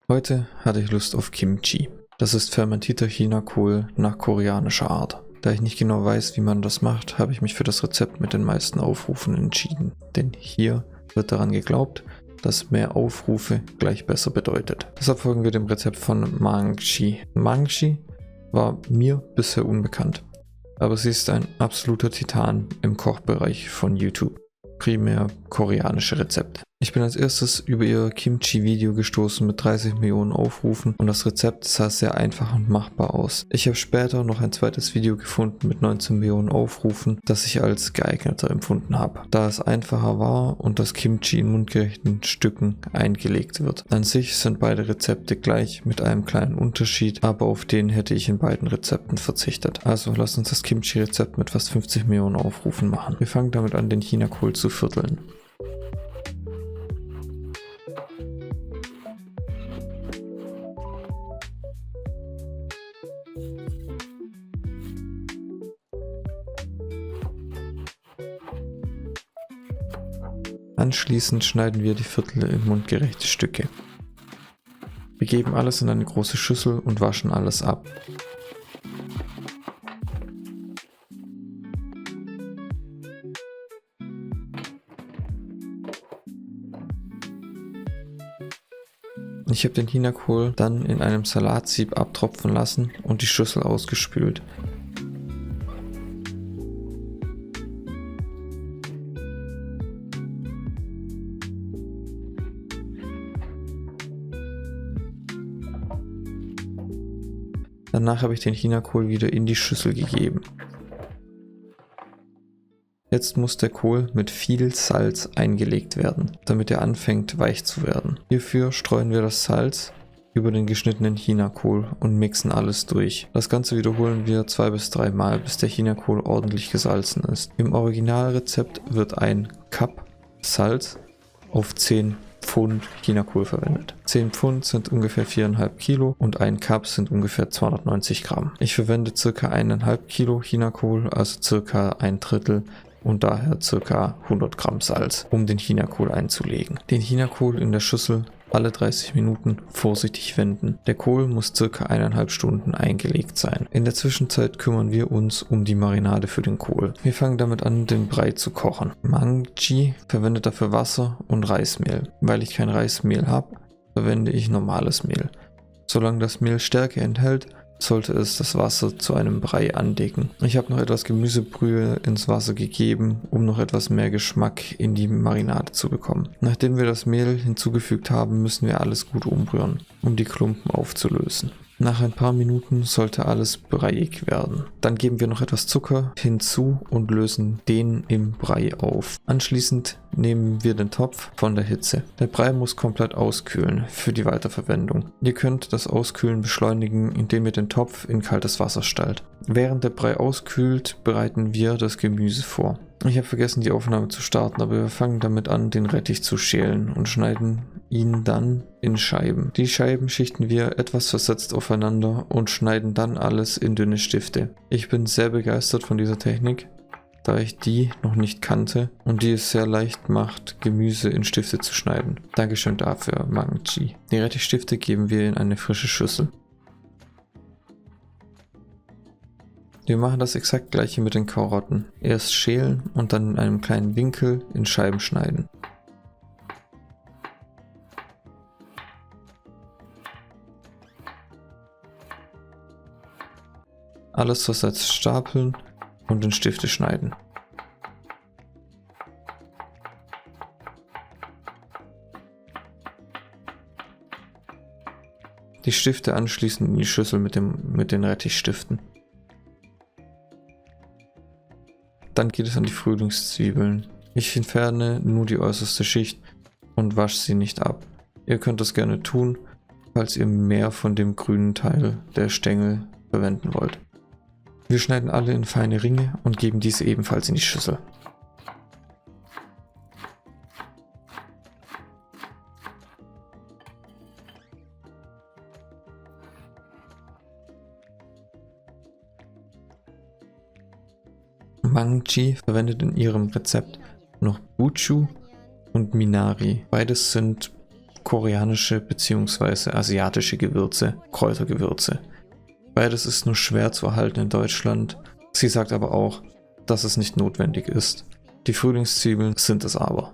Heute hatte ich Lust auf Kimchi. Das ist fermentierter Chinakohl nach koreanischer Art. Da ich nicht genau weiß, wie man das macht, habe ich mich für das Rezept mit den meisten Aufrufen entschieden. Denn hier wird daran geglaubt, dass mehr Aufrufe gleich besser bedeutet. Deshalb folgen wir dem Rezept von Mangchi. Mangchi war mir bisher unbekannt, aber sie ist ein absoluter Titan im Kochbereich von YouTube. Primär koreanische Rezepte. Ich bin als erstes über ihr Kimchi-Video gestoßen mit 30 Millionen Aufrufen und das Rezept sah sehr einfach und machbar aus. Ich habe später noch ein zweites Video gefunden mit 19 Millionen Aufrufen, das ich als geeigneter empfunden habe, da es einfacher war und das Kimchi in mundgerechten Stücken eingelegt wird. An sich sind beide Rezepte gleich mit einem kleinen Unterschied, aber auf den hätte ich in beiden Rezepten verzichtet. Also lasst uns das Kimchi-Rezept mit fast 50 Millionen Aufrufen machen. Wir fangen damit an, den Chinakohl zu vierteln. Anschließend schneiden wir die Viertel in mundgerechte Stücke. Wir geben alles in eine große Schüssel und waschen alles ab. Ich habe den Chinakohl dann in einem Salatsieb abtropfen lassen und die Schüssel ausgespült. Danach habe ich den Chinakohl wieder in die Schüssel gegeben. Jetzt muss der Kohl mit viel Salz eingelegt werden, damit er anfängt weich zu werden. Hierfür streuen wir das Salz über den geschnittenen Chinakohl und mixen alles durch. Das Ganze wiederholen wir 2 bis 3 Mal, bis der Chinakohl ordentlich gesalzen ist. Im Originalrezept wird ein Cup Salz auf 10 Pfund Chinakohl verwendet. 10 Pfund sind ungefähr 4,5 Kilo und ein Cup sind ungefähr 290 Gramm. Ich verwende ca. 1,5 Kilo Chinakohl, also ca. ein Drittel und daher ca. 100 Gramm Salz, um den Chinakohl einzulegen. Den Chinakohl in der Schüssel alle 30 Minuten vorsichtig wenden. Der Kohl muss ca. 1,5 Stunden eingelegt sein. In der Zwischenzeit kümmern wir uns um die Marinade für den Kohl. Wir fangen damit an, den Brei zu kochen. Mangchi verwendet dafür Wasser und Reismehl. Weil ich kein Reismehl habe, verwende ich normales Mehl. Solange das Mehl Stärke enthält, sollte es das Wasser zu einem Brei andicken. Ich habe noch etwas Gemüsebrühe ins Wasser gegeben, um noch etwas mehr Geschmack in die Marinade zu bekommen. Nachdem wir das Mehl hinzugefügt haben, müssen wir alles gut umrühren, um die Klumpen aufzulösen. Nach ein paar Minuten sollte alles breiig werden. Dann geben wir noch etwas Zucker hinzu und lösen den im Brei auf. Anschließend nehmen wir den Topf von der Hitze. Der Brei muss komplett auskühlen für die Weiterverwendung. Ihr könnt das Auskühlen beschleunigen, indem ihr den Topf in kaltes Wasser stellt. Während der Brei auskühlt, bereiten wir das Gemüse vor. Ich habe vergessen, die Aufnahme zu starten, aber wir fangen damit an, den Rettich zu schälen und schneiden ihn dann in Scheiben. Die Scheiben schichten wir etwas versetzt aufeinander und schneiden dann alles in dünne Stifte. Ich bin sehr begeistert von dieser Technik, da ich die noch nicht kannte und die es sehr leicht macht, Gemüse in Stifte zu schneiden. Dankeschön dafür, Mangchi. Die Rettichstifte geben wir in eine frische Schüssel. Wir machen das exakt gleiche mit den Karotten. Erst schälen und dann in einem kleinen Winkel in Scheiben schneiden. Alles versetzt stapeln und in Stifte schneiden. Die Stifte anschließend in die Schüssel mit den Rettichstiften. Dann geht es an die Frühlingszwiebeln. Ich entferne nur die äußerste Schicht und wasche sie nicht ab. Ihr könnt das gerne tun, falls ihr mehr von dem grünen Teil der Stängel verwenden wollt. Wir schneiden alle in feine Ringe und geben diese ebenfalls in die Schüssel. Mangchi verwendet in ihrem Rezept noch Buchu und Minari. Beides sind koreanische bzw. asiatische Gewürze, Kräutergewürze. Beides ist nur schwer zu erhalten in Deutschland. Sie sagt aber auch, dass es nicht notwendig ist. Die Frühlingszwiebeln sind es aber.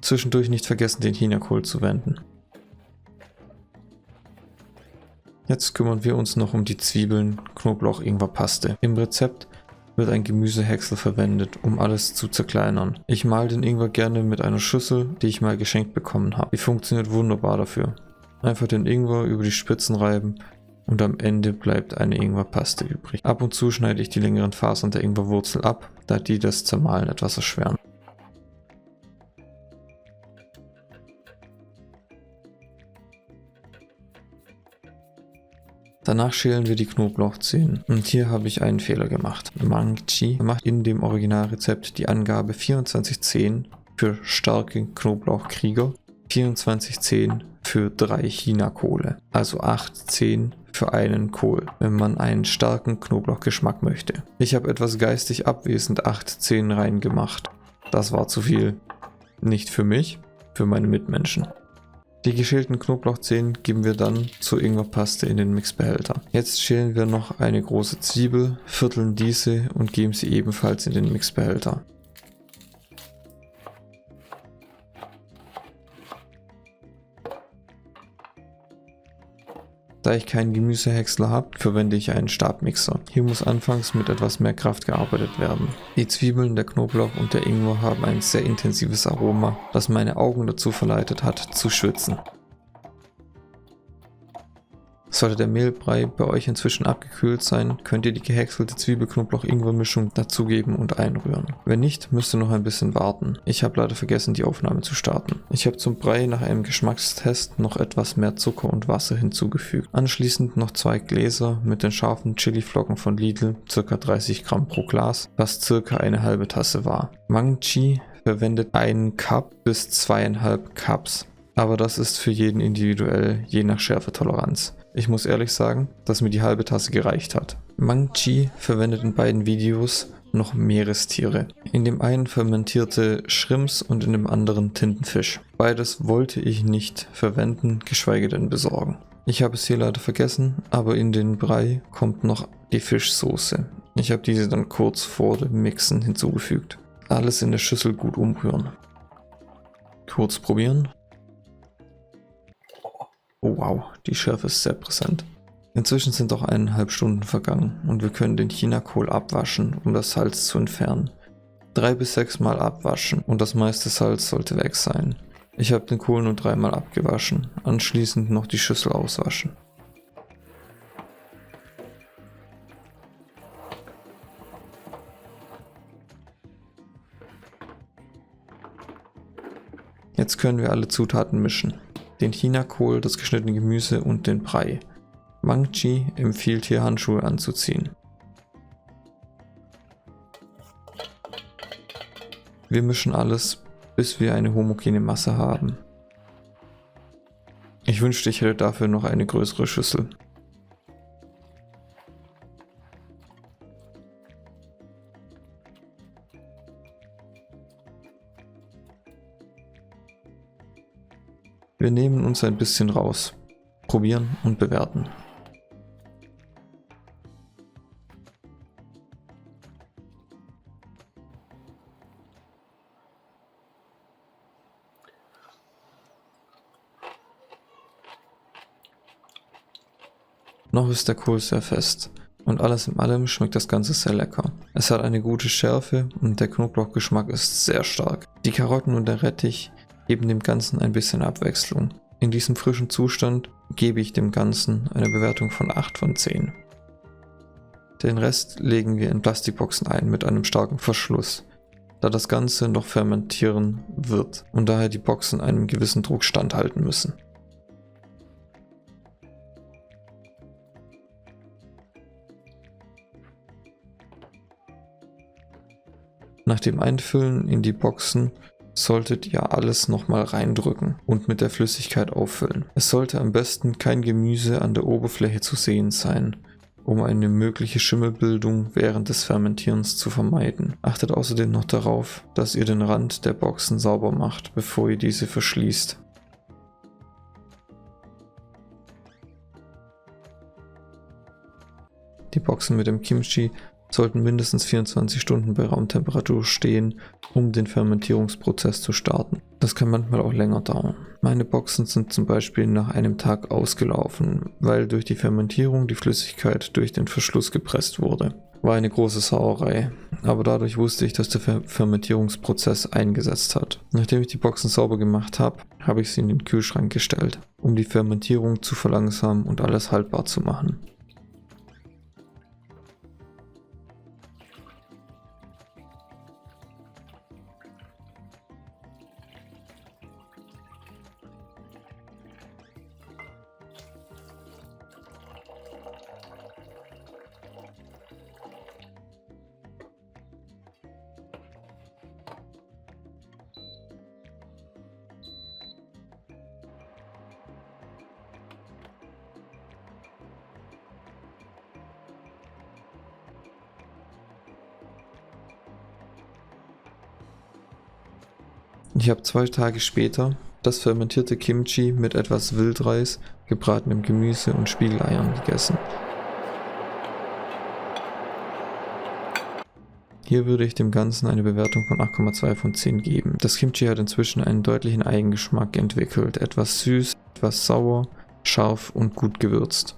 Zwischendurch nicht vergessen, den Chinakohl zu wenden. Jetzt kümmern wir uns noch um die Zwiebeln, Knoblauch, Ingwerpaste. Im Rezept wird ein Gemüsehäcksel verwendet, um alles zu zerkleinern. Ich male den Ingwer gerne mit einer Schüssel, die ich mal geschenkt bekommen habe. Die funktioniert wunderbar dafür. Einfach den Ingwer über die Spitzen reiben und am Ende bleibt eine Ingwerpaste übrig. Ab und zu schneide ich die längeren Fasern der Ingwerwurzel ab, da die das Zermahlen etwas erschweren. Danach schälen wir die Knoblauchzehen. Und hier habe ich einen Fehler gemacht. Mangchi macht in dem Originalrezept die Angabe 24 Zehen für starke Knoblauchkrieger, 24 Zehen für 3 Chinakohle, also 8 Zehen für einen Kohl, wenn man einen starken Knoblauchgeschmack möchte. Ich habe etwas geistig abwesend 8 Zehen reingemacht. Das war zu viel. Nicht für mich, für meine Mitmenschen. Die geschälten Knoblauchzehen geben wir dann zur Ingwerpaste in den Mixbehälter. Jetzt schälen wir noch eine große Zwiebel, vierteln diese und geben sie ebenfalls in den Mixbehälter. Da ich keinen Gemüsehäcksler habe, verwende ich einen Stabmixer. Hier muss anfangs mit etwas mehr Kraft gearbeitet werden. Die Zwiebeln, der Knoblauch und der Ingwer haben ein sehr intensives Aroma, das meine Augen dazu verleitet hat, zu schwitzen. Sollte der Mehlbrei bei euch inzwischen abgekühlt sein, könnt ihr die gehäckselte Zwiebel-Knoblauch-Ingwer-Mischung dazugeben und einrühren. Wenn nicht, müsst ihr noch ein bisschen warten. Ich habe leider vergessen, die Aufnahme zu starten. Ich habe zum Brei nach einem Geschmackstest noch etwas mehr Zucker und Wasser hinzugefügt. Anschließend noch 2 Gläser mit den scharfen Chiliflocken von Lidl, ca. 30 Gramm pro Glas, was ca. eine halbe Tasse war. Mangchi verwendet 1 Cup bis 2,5 Cups. Aber das ist für jeden individuell, je nach Schärfetoleranz. Ich muss ehrlich sagen, dass mir die halbe Tasse gereicht hat. Mangchi verwendet in beiden Videos noch Meerestiere. In dem einen fermentierte Shrimps und in dem anderen Tintenfisch. Beides wollte ich nicht verwenden, geschweige denn besorgen. Ich habe es hier leider vergessen, aber in den Brei kommt noch die Fischsoße. Ich habe diese dann kurz vor dem Mixen hinzugefügt. Alles in der Schüssel gut umrühren. Kurz probieren. Oh wow, die Schärfe ist sehr präsent. Inzwischen sind auch 1,5 Stunden vergangen und wir können den Chinakohl abwaschen, um das Salz zu entfernen. 3 bis 6 Mal abwaschen und das meiste Salz sollte weg sein. Ich habe den Kohl nur 3 Mal abgewaschen, anschließend noch die Schüssel auswaschen. Jetzt können wir alle Zutaten mischen. Den Chinakohl, das geschnittene Gemüse und den Brei. Mangchi empfiehlt hier Handschuhe anzuziehen. Wir mischen alles, bis wir eine homogene Masse haben. Ich wünschte, ich hätte dafür noch eine größere Schüssel. Wir nehmen uns ein bisschen raus, probieren und bewerten. Noch ist der Kohl sehr fest und alles in allem schmeckt das Ganze sehr lecker. Es hat eine gute Schärfe und der Knoblauchgeschmack ist sehr stark. Die Karotten und der Rettich geben dem Ganzen ein bisschen Abwechslung. In diesem frischen Zustand gebe ich dem Ganzen eine Bewertung von 8 von 10. Den Rest legen wir in Plastikboxen ein mit einem starken Verschluss, da das Ganze noch fermentieren wird und daher die Boxen einem gewissen Druck standhalten müssen. Nach dem Einfüllen in die Boxen solltet ihr alles nochmal reindrücken und mit der Flüssigkeit auffüllen. Es sollte am besten kein Gemüse an der Oberfläche zu sehen sein, um eine mögliche Schimmelbildung während des Fermentierens zu vermeiden. Achtet außerdem noch darauf, dass ihr den Rand der Boxen sauber macht, bevor ihr diese verschließt. Die Boxen mit dem Kimchi sollten mindestens 24 Stunden bei Raumtemperatur stehen, um den Fermentierungsprozess zu starten. Das kann manchmal auch länger dauern. Meine Boxen sind zum Beispiel nach einem Tag ausgelaufen, weil durch die Fermentierung die Flüssigkeit durch den Verschluss gepresst wurde. War eine große Sauerei, aber dadurch wusste ich, dass der Fermentierungsprozess eingesetzt hat. Nachdem ich die Boxen sauber gemacht habe, habe ich sie in den Kühlschrank gestellt, um die Fermentierung zu verlangsamen und alles haltbar zu machen. Ich habe 2 Tage später das fermentierte Kimchi mit etwas Wildreis, gebratenem Gemüse und Spiegeleiern gegessen. Hier würde ich dem Ganzen eine Bewertung von 8,2 von 10 geben. Das Kimchi hat inzwischen einen deutlichen Eigengeschmack entwickelt, etwas süß, etwas sauer, scharf und gut gewürzt.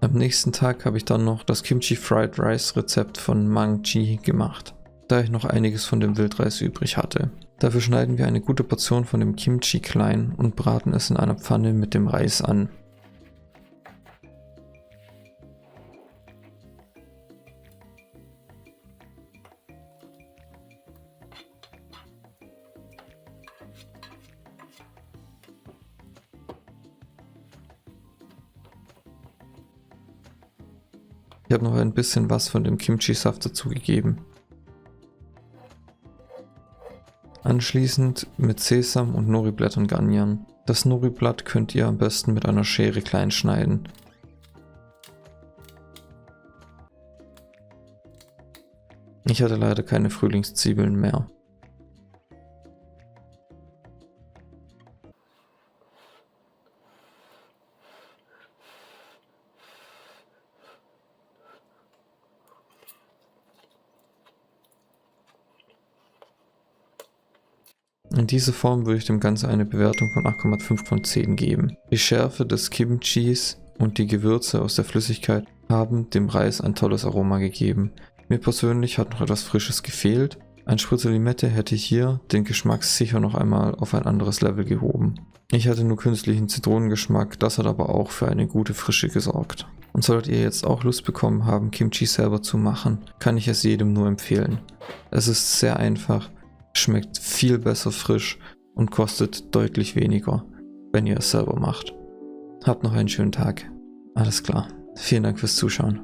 Am nächsten Tag habe ich dann noch das Kimchi Fried Rice Rezept von Mang Chi gemacht, da ich noch einiges von dem Wildreis übrig hatte. Dafür schneiden wir eine gute Portion von dem Kimchi klein und braten es in einer Pfanne mit dem Reis an. Ich habe noch ein bisschen was von dem Kimchi-Saft dazugegeben. Anschließend mit Sesam und Nori-Blättern garnieren. Das Nori-Blatt könnt ihr am besten mit einer Schere klein schneiden. Ich hatte leider keine Frühlingszwiebeln mehr. In dieser Form würde ich dem Ganzen eine Bewertung von 8,5 von 10 geben. Die Schärfe des Kimchis und die Gewürze aus der Flüssigkeit haben dem Reis ein tolles Aroma gegeben. Mir persönlich hat noch etwas Frisches gefehlt. Ein Spritzer Limette hätte hier den Geschmack sicher noch einmal auf ein anderes Level gehoben. Ich hatte nur künstlichen Zitronengeschmack, das hat aber auch für eine gute Frische gesorgt. Und solltet ihr jetzt auch Lust bekommen haben, Kimchi selber zu machen, kann ich es jedem nur empfehlen. Es ist sehr einfach, schmeckt viel besser frisch und kostet deutlich weniger, wenn ihr es selber macht. Habt noch einen schönen Tag. Alles klar. Vielen Dank fürs Zuschauen.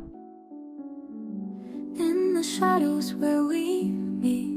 In the shadows where we meet.